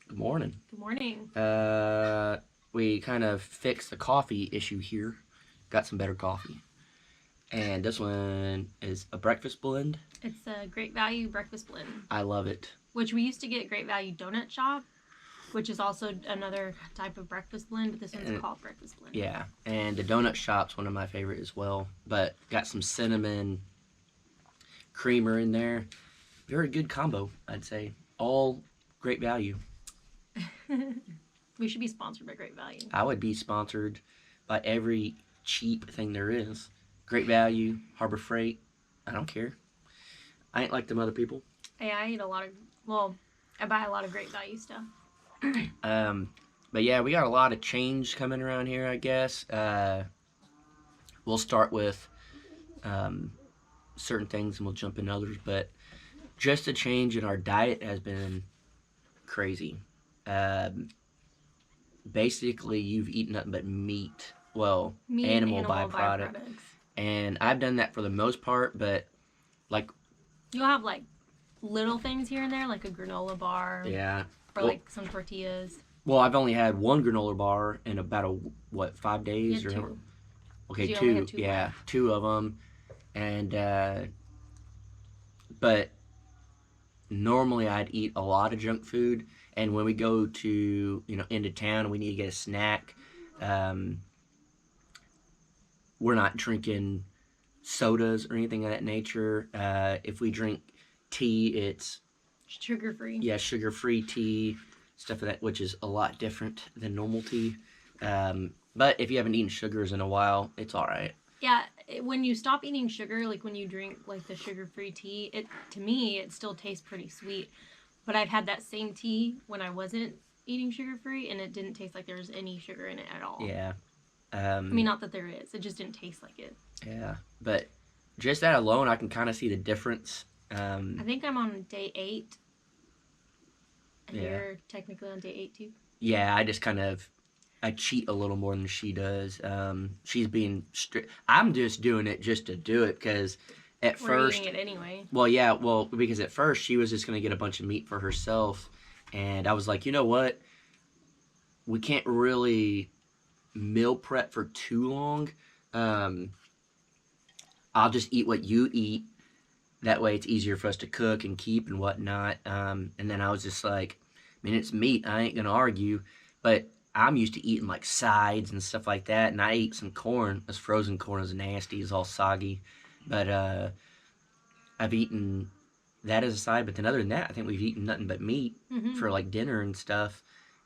Good morning. Good morning. We kind of fixed the coffee issue here. Got some better coffee. And this one is a breakfast blend. It's a Great Value breakfast blend, I love it. which we used to get at Great Value Donut Shop, which is also another type of breakfast blend, but this one's And, called breakfast blend. yeah, and the donut shop's one of my favorite as well. But got some cinnamon creamer in there. Very good combo, I'd say. All great value. We should be sponsored by Great Value. I would be sponsored by every cheap thing there is. Great value, Harbor Freight. I don't care. I ain't like them other people. Hey, I eat a lot of, well, I buy a lot of Great Value stuff. But yeah, we got a lot of change coming around here, I guess. We'll start with certain things and we'll jump in others. But just the change in our diet has been crazy. Basically, you've eaten nothing but meat. Well, Meat and animal animal byproduct. byproducts. And I've done that for the most part, but like, You'll have like little things here and there, like a granola bar yeah. or Well, like some tortillas. well, I've only had one granola bar in about 5 You days had or two. okay, You only two, had two yeah, left. two of them, and but normally I'd eat a lot of junk food, and when we go to into town and we need to get a snack, um, we're not drinking sodas or anything of that nature. If we drink tea, it's Sugar free. sugar-free tea, stuff of that, which is a lot different than normal tea. But if you haven't eaten sugars in a while, it's all right. Yeah, when you stop eating sugar, like when you drink like the sugar-free tea, it to me it still tastes pretty sweet. But I've had that same tea when I wasn't eating sugar-free, and it didn't taste like there was any sugar in it at all. Yeah. I mean, not that there is. It just didn't taste like it. Yeah. But just that alone, I can kind of see the difference. I think I'm on day 8, and Yeah. you're technically on day 8 too. Yeah, I cheat a little more than she does. She's being strict. I'm just doing it just to do it because at We're first, eating it anyway. well, because at first she was just gonna get a bunch of meat for herself, and I was like, you know what? We can't really meal prep for too long. Um, I'll just eat what you eat. That way, it's easier for us to cook and keep and whatnot. And then I was just like, I mean, it's meat. I ain't gonna argue, but I'm used to eating like sides and stuff like that. And I ate some corn. This frozen corn is nasty. It's all soggy. But I've eaten that as a side. But then other than that, I think we've eaten nothing but meat for like dinner and stuff.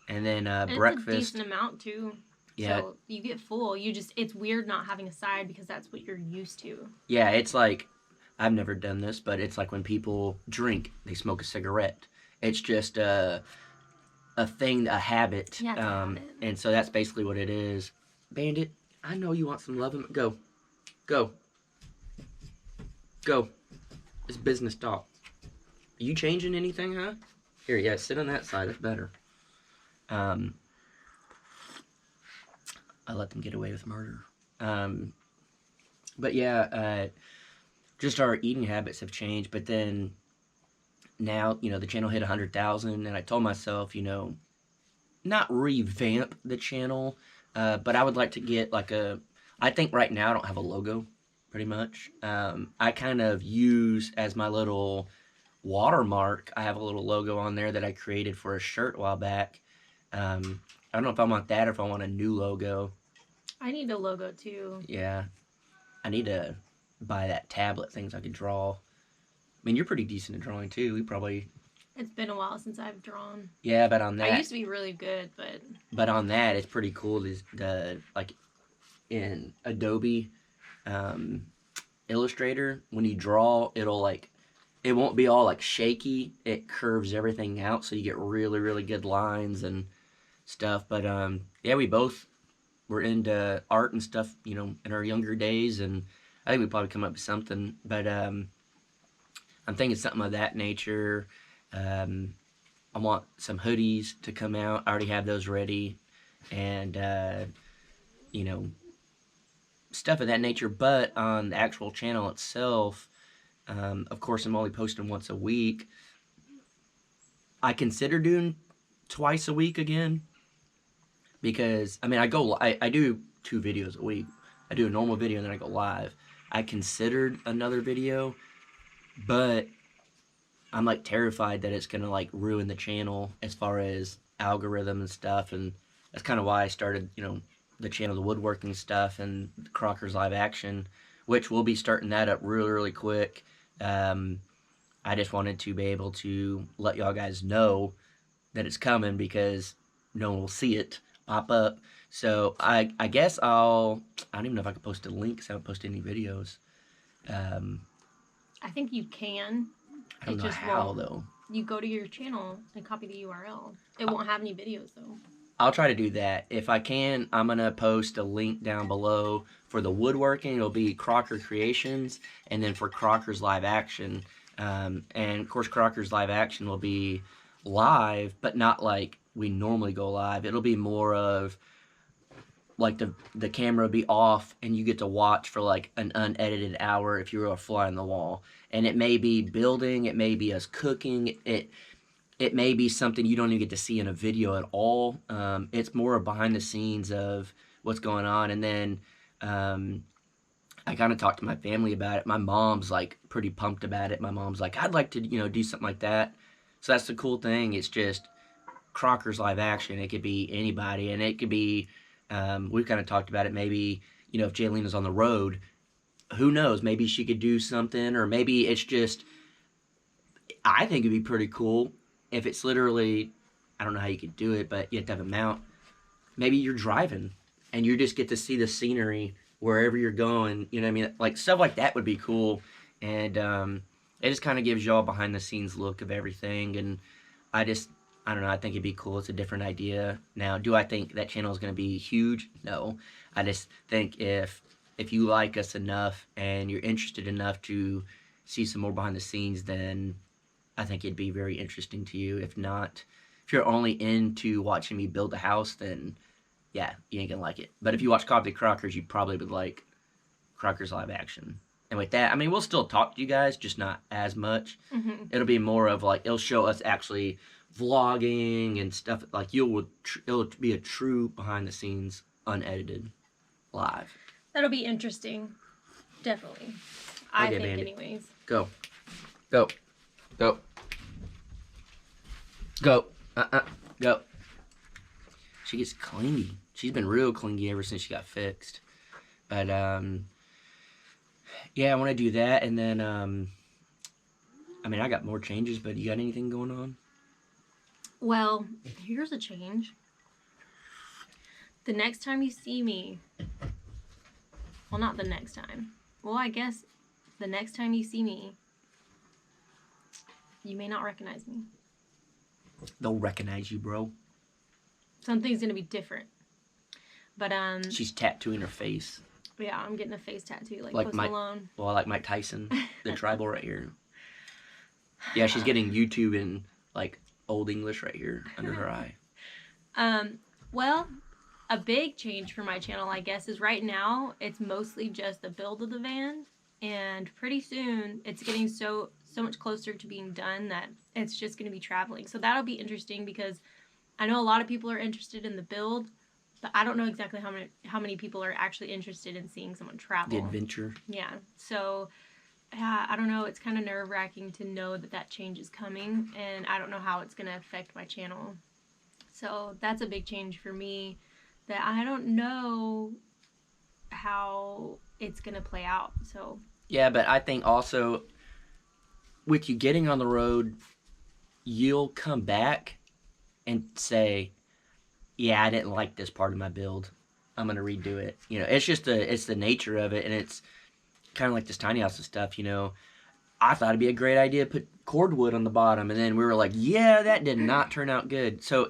And then And breakfast. it's a decent amount too. Yeah. So you get full. It's weird not having a side because that's what you're used to. Yeah, it's like I've never done this, but it's like when people drink, they smoke a cigarette. It's just a thing, a habit. Yeah, it's a habit. And so that's basically what it is. Bandit, I know you want some love. Go. Go. Go. It's business talk. Are you changing anything, huh? Here, yeah, sit on that side. It's better. I let them get away with murder. But yeah, just our eating habits have changed. But then now, the channel hit 100,000, and I told myself, not revamp the channel, but I would like to get like I think right now I don't have a logo, pretty much. I kind of use as my little watermark. I have a little logo on there that I created for a shirt a while back. I don't know if I want that or if I want a new logo. I need a logo too. Yeah. I need to buy that tablet thing so I can draw. I mean, you're pretty decent at drawing too. It's been a while since I've drawn. Yeah, but on that. I used to be really good, but. But on that, it's pretty cool. Like in Adobe Illustrator, when you draw, it won't be all like shaky. It curves everything out, so you get really, really good lines and stuff. But yeah, we both were into art and stuff, in our younger days, and I think we probably come up with something. But I'm thinking something of that nature. I want some hoodies to come out. I already have those ready, and stuff of that nature. But on the actual channel itself, of course, I'm only posting once a week. I consider doing twice a week again, because I mean I do 2 videos a week. I do a normal video and then I go live. I considered another video, but I'm like terrified that it's gonna like ruin the channel as far as algorithm and stuff, and that's kind of why I started, the channel, the woodworking stuff, and Crocker's live action, which we'll be starting that up really, really quick. Um, I just wanted to be able to let y'all guys know that it's coming because no one will see it pop up. So I guess I don't even know if I can post a link because I haven't posted any videos. Um, I think you can. I don't It know just how won't. though. You go to your channel and copy the URL. It won't have any videos though. I'll try to do that. If I can, I'm going to post a link down below for the woodworking. It'll be Crocker Creations, and then for Crocker's live action. And of course, Crocker's live action will be live, but not like we normally go live. It'll be more of like the camera will be off and you get to watch for like an unedited hour if you're a fly on the wall. And it may be building, it may be us cooking, it may be something you don't even get to see in a video at all. It's more behind the scenes of what's going on. And then I kind of talked to my family about it. My mom's like pretty pumped about it. My mom's like, I'd like to, do something like that. So that's the cool thing. It's just Crocker's live action. It could be anybody, and it could be, we've kind of talked about it. Maybe, if Jaylena's on the road, who knows? Maybe she could do something, or maybe it's just, I think it'd be pretty cool if it's literally, I don't know how you could do it, but you have to have a mount. Maybe you're driving and you just get to see the scenery wherever you're going. You know what I mean? Like stuff like that would be cool. And it just kind of gives y'all a behind the scenes look of everything. And I don't know. I think it'd be cool. It's a different idea. Now, do I think that channel is going to be huge? No. I just think if you like us enough and you're interested enough to see some more behind the scenes, then I think it'd be very interesting to you. If not, if you're only into watching me build a house, then yeah, you ain't gonna like it. But if you watch Coffee Crockers, you probably would like Crockers live action. And with that, I mean, we'll still talk to you guys, just not as much. Mm-hmm. It'll be more of like, it'll show us actually vlogging and stuff. Like it'll be a true behind the scenes, unedited, live. That'll be interesting. Definitely. I Okay, think Mandy. anyways. Go. Go. Go. Go. Go. She gets clingy. She's been real clingy ever since she got fixed. But, yeah, I want to do that. And then, I mean, I got more changes, but you got anything going on? Well, here's a change. The next time you see me, well, not the next time. Well, I guess the next time you see me, you may not recognize me. They'll recognize you, bro. Something's gonna be different. But She's tattooing her face. yeah, I'm getting a face tattoo like Like Post Malone. Well, I like Mike Tyson, the tribal right here. Yeah, she's getting YouTube in like Old English right here under her eye. Well, a big change for my channel, I guess, is right now it's mostly just the build of the van, and pretty soon it's getting so much closer to being done that it's just going to be traveling. So that'll be interesting because I know a lot of people are interested in the build, but I don't know exactly how many people are actually interested in seeing someone travel. The adventure. Yeah. So I don't know. It's kind of nerve-wracking to know that change is coming, and I don't know how it's going to affect my channel. So that's a big change for me that I don't know how it's going to play out. So yeah, but I think also with you getting on the road, you'll come back and say, yeah, I didn't like this part of my build. I'm going to redo it. It's the nature of it, and it's kind of like this tiny house and stuff, I thought it'd be a great idea to put cordwood on the bottom, and then we were like, yeah, that did not turn out good. So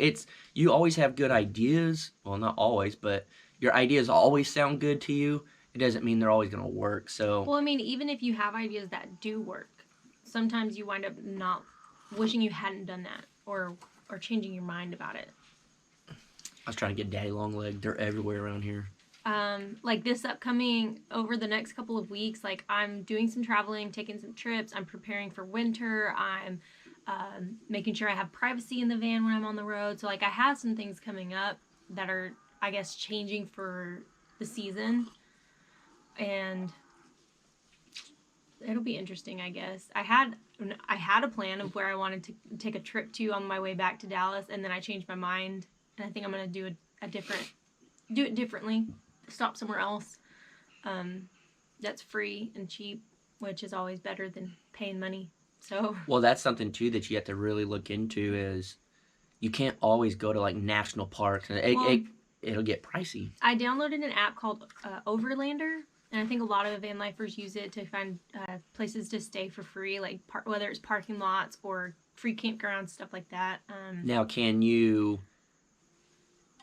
you always have good ideas. Well, not always, but your ideas always sound good to you. It doesn't mean they're always going to work. So well, I mean, even if you have ideas that do work, sometimes you wind up not wishing you hadn't done that or changing your mind about it. I was trying to get Daddy Longleg. They're everywhere around here. Like this upcoming, over the next couple of weeks, like I'm doing some traveling, taking some trips, I'm preparing for winter, I'm making sure I have privacy in the van when I'm on the road. So like I have some things coming up that are, I guess, changing for the season, and it'll be interesting, I guess. I had a plan of where I wanted to take a trip to on my way back to Dallas, and then I changed my mind, and I think I'm gonna do it differently, stop somewhere else that's free and cheap, which is always better than paying money. So Well, that's something too that you have to really look into is you can't always go to like national parks, and it'll get pricey. I downloaded an app called Overlander, and I think a lot of van lifers use it to find places to stay for free, like whether it's parking lots or free campgrounds, stuff like that. Now,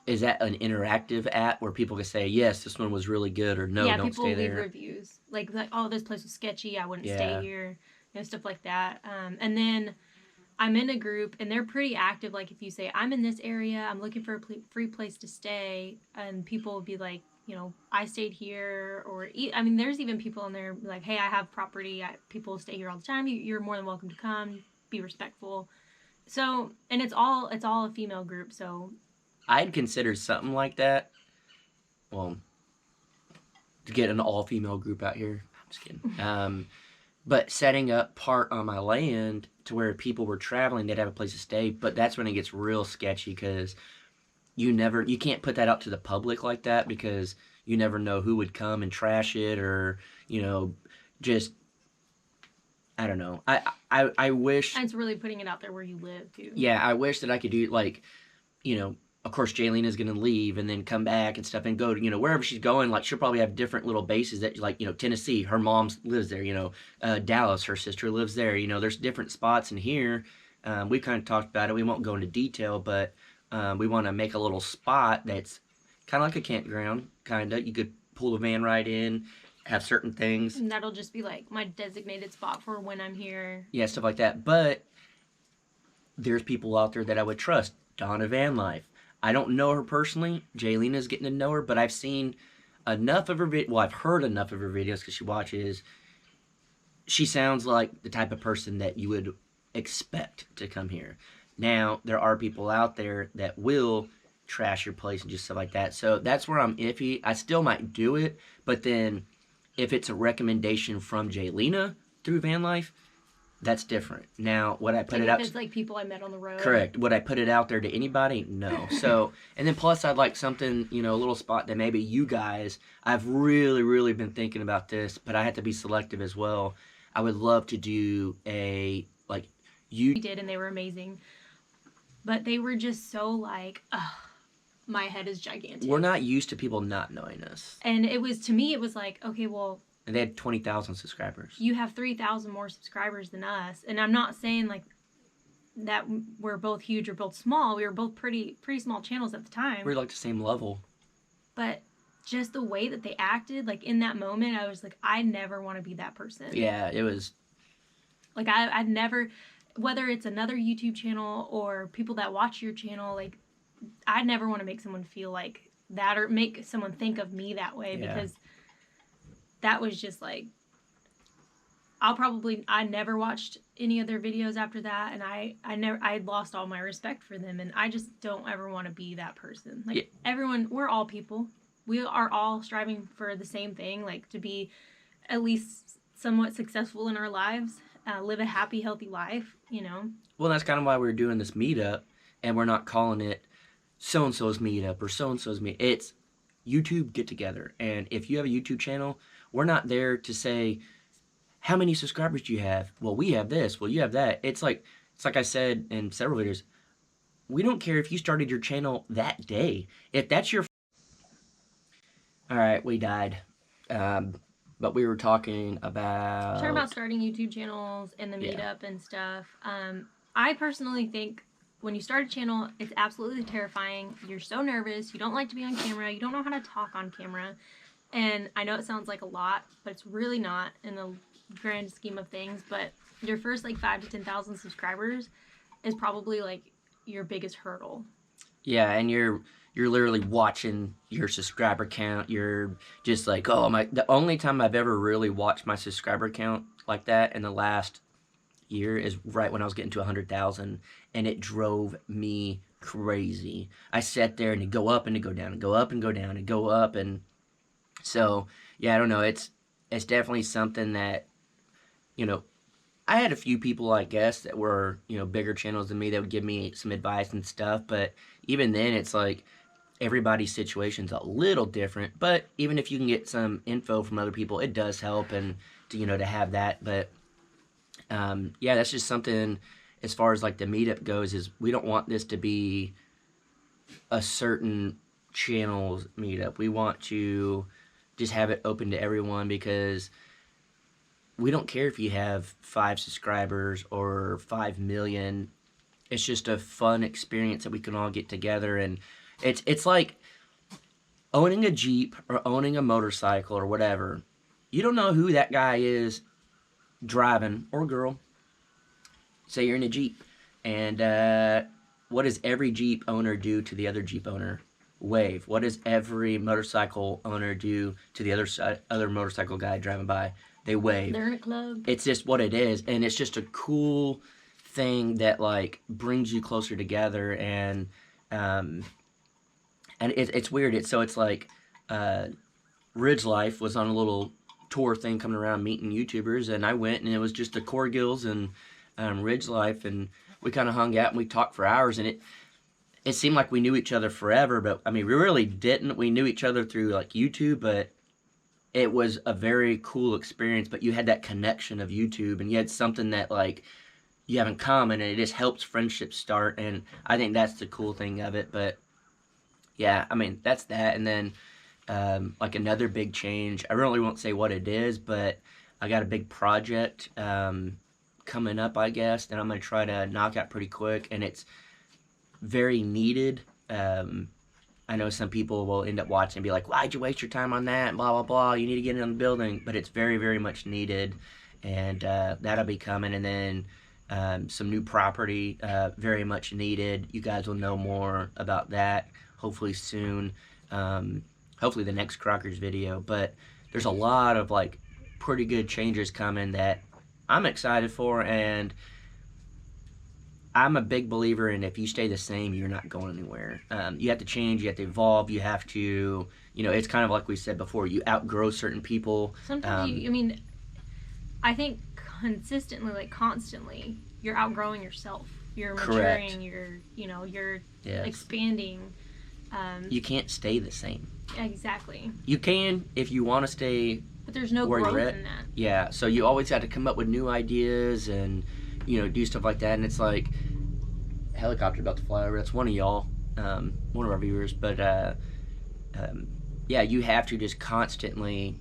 is that an interactive app where people can say, yes, this one was really good, or no, yeah, don't people stay leave there? reviews like, oh, this place was sketchy, I wouldn't Yeah. stay here, stuff like that. And then I'm in a group, and they're pretty active. Like if you say, I'm in this area, I'm looking for a free place to stay, and people will be like, I stayed here, or I mean, there's even people in there like, hey, I have property, people stay here all the time, you're more than welcome to come, be respectful. So, and it's all a female group, so I'd consider something like that. Well, to get an all-female group out here. I'm just kidding. But setting up part on my land to where people were traveling, they'd have a place to stay. But that's when it gets real sketchy because you can't put that out to the public like that because you never know who would come and trash it or, just, I don't know. I wish. and it's really putting it out there where you live too. Yeah, I wish that I could do like, of course Jaylena's gonna leave and then come back and stuff and go to wherever she's going. Like she'll probably have different little bases that like Tennessee, her mom lives there. Dallas, her sister lives there. There's different spots in here. We kind of talked about it. We won't go into detail, but we want to make a little spot that's kind of like a campground. Kind of, you could pull the van right in, have certain things. And that'll just be like my designated spot for when I'm here. Yeah, stuff like that. But there's people out there that I would trust. Donna Van Life. I don't know her personally. Jaylena's getting to know her, but I've seen enough of her I've heard enough of her videos because she watches. She sounds like the type of person that you would expect to come here. Now, there are people out there that will trash your place and just stuff like that. So that's where I'm iffy. I still might do it, but then if it's a recommendation from Jaylena through Van Life, that's different. Now, would I put it out? It's like people I met on the road. Correct. Would I put it out there to anybody? No. So, and then plus I'd like something, a little spot that maybe you guys, I've really, really been thinking about this, but I have to be selective as well. I would love to do we did, and they were amazing. But they were just so like, my head is gigantic. We're not used to people not knowing us. And to me, it was like, okay, well. And they had 20,000 subscribers. You have 3,000 more subscribers than us. And I'm not saying like that we're both huge or both small. We were both pretty small channels at the time. We're like the same level. But just the way that they acted, like in that moment, I was like, I never want to be that person. Yeah, it was. Like I'd never, whether it's another YouTube channel or people that watch your channel, like I'd never want to make someone feel like that or make someone think of me that way because that was just like, I never watched any of their videos after that, and I had lost all my respect for them, and I just don't ever want to be that person. Like everyone, we're all people. We are all striving for the same thing, like to be at least somewhat successful in our lives, live a happy, healthy life, Well, that's kind of why we're doing this meetup, and we're not calling it so-and-so's meetup or so-and-so's meet. It's YouTube get together, and if you have a YouTube channel, we're not there to say, how many subscribers do you have? Well, we have this. Well, you have that. It's like I said in several videos, we don't care if you started your channel that day. If that's your... All right, we died. But we were talking about starting YouTube channels and the meetup and stuff. I personally think when you start a channel, it's absolutely terrifying. You're so nervous. You don't like to be on camera. You don't know how to talk on camera. And I know it sounds like a lot, but it's really not in the grand scheme of things. But your first 5,000 to 10,000 subscribers is probably your biggest hurdle. Yeah, and you're literally watching your subscriber count. You're just like, oh my. The only time I've ever really watched my subscriber count like that in the last year is right when I was getting to 100,000, and it drove me crazy. I sat there and it'd go up and it'd go down and go up and go down and go up, and so yeah, I don't know. It's definitely something that, you know, I had a few people, I guess, that were, bigger channels than me that would give me some advice and stuff, but even then, it's like everybody's situation's a little different. But even if you can get some info from other people, it does help, and to have that. But yeah, that's just something as far as like the meetup goes. Is we don't want this to be a certain channel's meetup. We want to just have it open to everyone, because we don't care if you have 5 subscribers or 5 million. It's just a fun experience that we can all get together, and it's like owning a Jeep or owning a motorcycle or whatever. You don't know who that guy is driving, or girl. Say you're in a Jeep, and what does every Jeep owner do to the other Jeep owner? Wave. What does every motorcycle owner do to the other motorcycle guy driving by? They wave. They're in a club. It's just what it is, and it's just a cool thing that like brings you closer together, and it's weird. It's like Ridge Life was on a little tour thing coming around meeting YouTubers, and I went, and it was just the Corgills and Ridge Life, and we kind of hung out and we talked for hours, and it seemed like we knew each other forever, but I mean we really didn't. We knew each other through like YouTube, but it was a very cool experience. But you had that connection of YouTube, and you had something that like you have in common, and it just helps friendships start, and I think that's the cool thing of it. But yeah, I mean that's that. And then like another big change, I really won't say what it is, but I got a big project coming up, I guess, that I'm going to try to knock out pretty quick, and it's very needed. I know some people will end up watching and be like, why'd you waste your time on that, blah blah blah, you need to get in on the building. But it's very, very much needed, and that'll be coming. And then some new property, very much needed. You guys will know more about that hopefully soon, hopefully the next Crockers video. But there's a lot of like pretty good changes coming that I'm excited for, and I'm a big believer in if you stay the same, you're not going anywhere. You have to change, you have to evolve, you have to, it's kind of like we said before, you outgrow certain people. Sometimes I think consistently, like constantly, you're outgrowing yourself. You're maturing, correct. you're Yes. expanding. You can't stay the same. Exactly. You can if you want to stay. But there's no where growth you're at. in that. Yeah, so you always have to come up with new ideas and, do stuff like that. And it's like, helicopter about to fly over. That's one of y'all, one of our viewers. But, yeah, you have to just constantly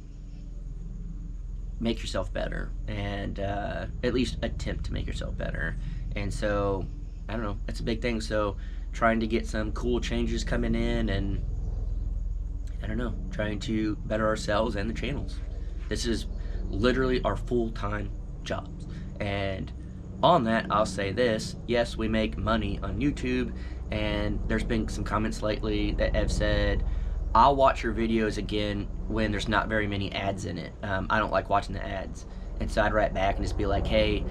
make yourself better, and at least attempt to make yourself better. And so, I don't know, that's a big thing. So, trying to get some cool changes coming in, and, I don't know, trying to better ourselves and the channels. This is literally our full-time jobs. And on that, I'll say this. Yes, we make money on YouTube, and there's been some comments lately that have said, I'll watch your videos again when there's not very many ads in it. I don't like watching the ads. And so I'd write back and just be like, hey,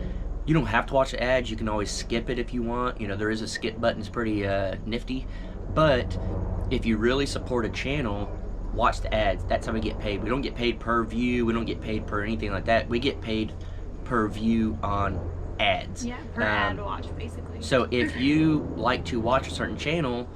you don't have to watch the ads. You can always skip it if you want. There is a skip button. It's pretty nifty. But if you really support a channel, watch the ads. That's how we get paid. We don't get paid per view. We don't get paid per anything like that. We get paid per view on ads. Yeah, per ad watch, basically. So if you like to watch a certain channel,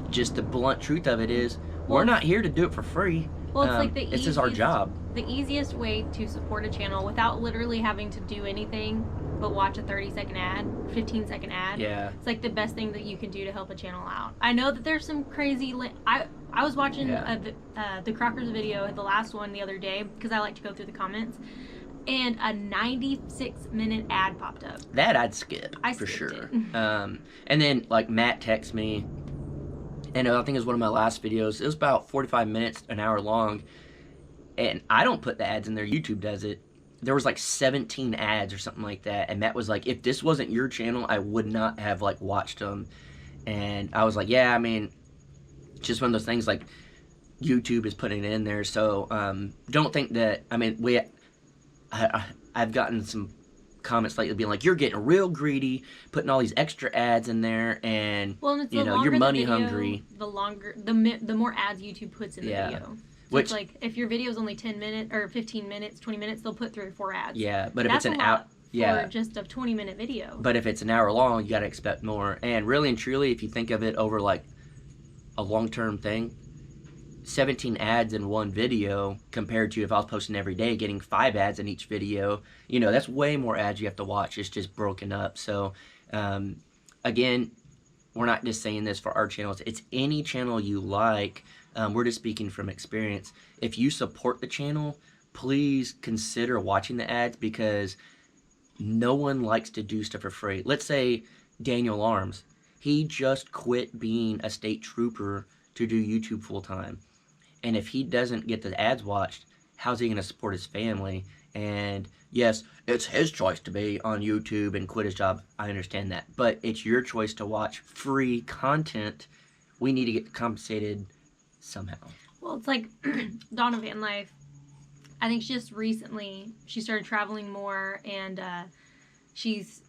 just the blunt truth of it is, we're not here to do it for free. Well, it's like this is our job. The easiest way to support a channel without literally having to do anything but watch a 30-second ad, 15-second ad. Yeah. It's like the best thing that you can do to help a channel out. I know that there's some crazy... I was watching the Crockers video, the last one the other day, because I like to go through the comments, and a 96-minute ad popped up. That I'd skip, I for skipped sure. it. And then, like, Matt texted me, and I think it was one of my last videos. It was about 45 minutes, an hour long, and I don't put the ads in there. YouTube does it. There was like 17 ads or something like that, and Matt was like, if this wasn't your channel, I would not have like watched them. And I was like, yeah, I mean, just one of those things, like YouTube is putting it in there. So don't think that, I mean, I've gotten some comments lately being like, you're getting real greedy, putting all these extra ads in there, and Well, and it's you know, you're money hungry. The longer, the more ads YouTube puts in the video. So Which, it's like if your video is only 10 minutes or 15 minutes, 20 minutes, they'll put 3 or 4 ads. yeah, but if That's it's an a lot for just a 20-minute video. But if it's an hour long, you got to expect more. And really and truly, if you think of it over like a long-term thing, 17 ads in one video compared to if I was posting every day getting 5 ads in each video, you know, that's way more ads you have to watch. It's just broken up. So again, we're not just saying this for our channels. It's any channel you like. We're just speaking from experience. If you support the channel, please consider watching the ads, because no one likes to do stuff for free. Let's say Daniel Arms. He just quit being a state trooper to do YouTube full time. And if he doesn't get the ads watched, how's he going to support his family? And yes, it's his choice to be on YouTube and quit his job. I understand that. But it's your choice to watch free content. We need to get compensated somehow. Well, it's like Donna Van Life. I think just recently she started traveling more, and she's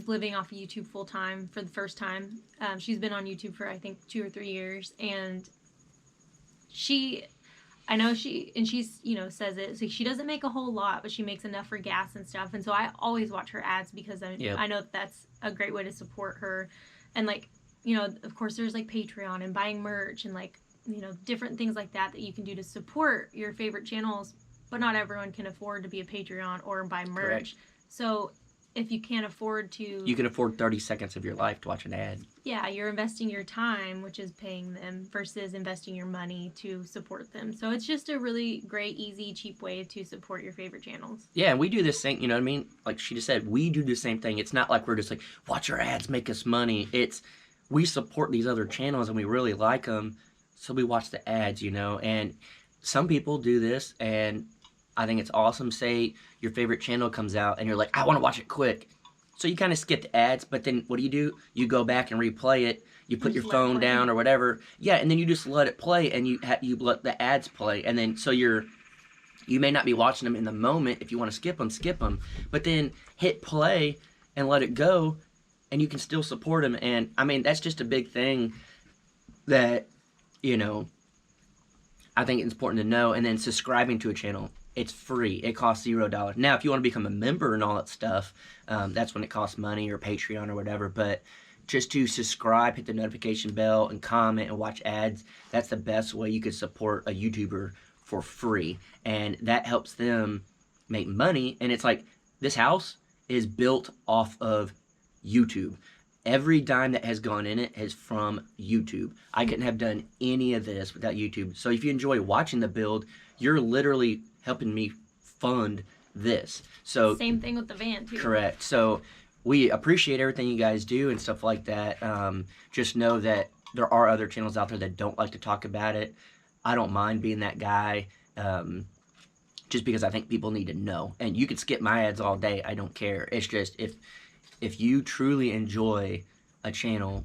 living off of YouTube full time for the first time. She's been on YouTube for I think 2 or 3 years, and I know she's says it. So she doesn't make a whole lot, but she makes enough for gas and stuff. And so I always watch her ads because I know that's a great way to support her. And like, of course there's like Patreon and buying merch and like, different things like that you can do to support your favorite channels. But not everyone can afford to be a Patreon or buy merch. Correct. So if you can't afford to... You can afford 30 seconds of your life to watch an ad. Yeah, you're investing your time, which is paying them, versus investing your money to support them. So it's just a really great, easy, cheap way to support your favorite channels. Yeah, and we do this thing, you know what I mean? Like she just said, we do the same thing. It's not like we're just like, watch our ads, make us money. It's, we support these other channels and we really like them, so we watch the ads, And some people do this, and I think it's awesome. Say your favorite channel comes out and you're like, I want to watch it quick. So you kind of skip the ads, but then what do? You go back and replay it. You put your phone down or whatever. Yeah, and then you just let it play, and you let the ads play. And then so you may not be watching them in the moment. If you want to skip them. But then hit play and let it go, and you can still support them. And I mean, that's just a big thing that, I think it's important to know. And then subscribing to a channel. It's free. It costs $0. Now, if you want to become a member and all that stuff, that's when it costs money, or Patreon or whatever. But just to subscribe, hit the notification bell, and comment and watch ads, that's the best way you could support a YouTuber for free. And that helps them make money. And it's like, this house is built off of YouTube. Every dime that has gone in it is from YouTube. I couldn't have done any of this without YouTube. So if you enjoy watching the build, you're literally helping me fund this. So same thing with the van too. Correct. So we appreciate everything you guys do and stuff like that. Just know that there are other channels out there that don't like to talk about it. I don't mind being that guy, just because I think people need to know. And you can skip my ads all day. I don't care. It's just if you truly enjoy a channel,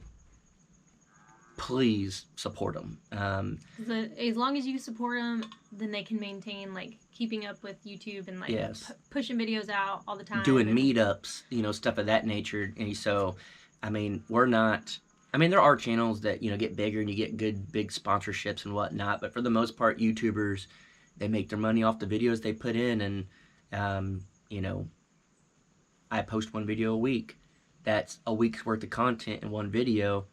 please support them. As long as you support them, then they can maintain like keeping up with YouTube and like pushing videos out all the time. Doing meetups, stuff of that nature. And so, I mean, there are channels that, get bigger and you get good big sponsorships and whatnot. But for the most part, YouTubers, they make their money off the videos they put in. And, I post one video a week. That's a week's worth of content in one video.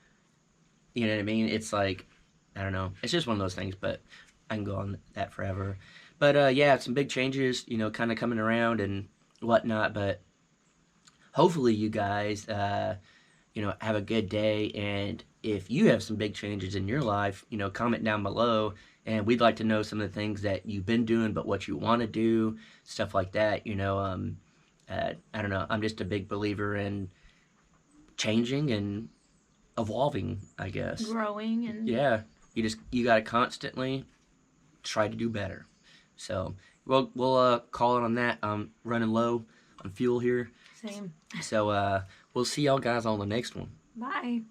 You know what I mean? It's like, I don't know. It's just one of those things, but I can go on that forever. But, yeah, some big changes, kind of coming around and whatnot. But hopefully you guys, have a good day. And if you have some big changes in your life, comment down below. And we'd like to know some of the things that you've been doing, but what you want to do, stuff like that. I don't know. I'm just a big believer in changing and evolving, I guess. Growing and... Yeah. You got to constantly try to do better. So, we'll call it on that. I'm running low on fuel here. Same. So, we'll see y'all guys on the next one. Bye.